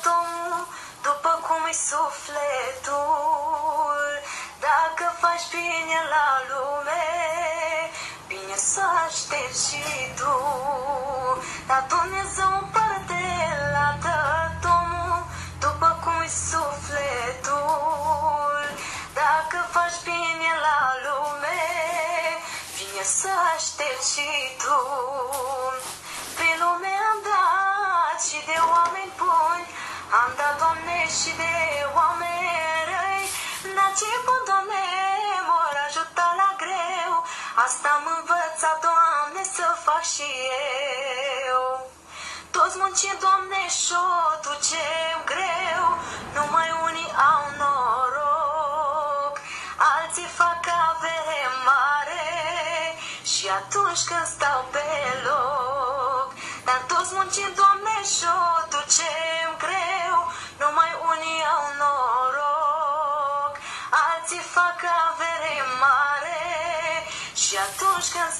Tomul, după cum-i sufletul, dacă faci bine la lume, bine să aștepți și tu. Dar Dumnezeu împarte la Tomul, după cum-i sufletul, dacă faci bine la lume, bine să aștepți și tu. Pe lume am dat și de oameni buni, am dat, Doamne, și de oameni răi, dar ce bun, Doamne, m-or ajuta la greu, asta am învățat, Doamne, să fac și eu. Toți muncim, Doamne, și-o ducem greu, numai unii au noroc, alții fac avere mare și atunci când stau pe loc. Dar toți muncim, Doamne, și-o ducem greu, numai unii au noroc, alții fac avere mare și atunci când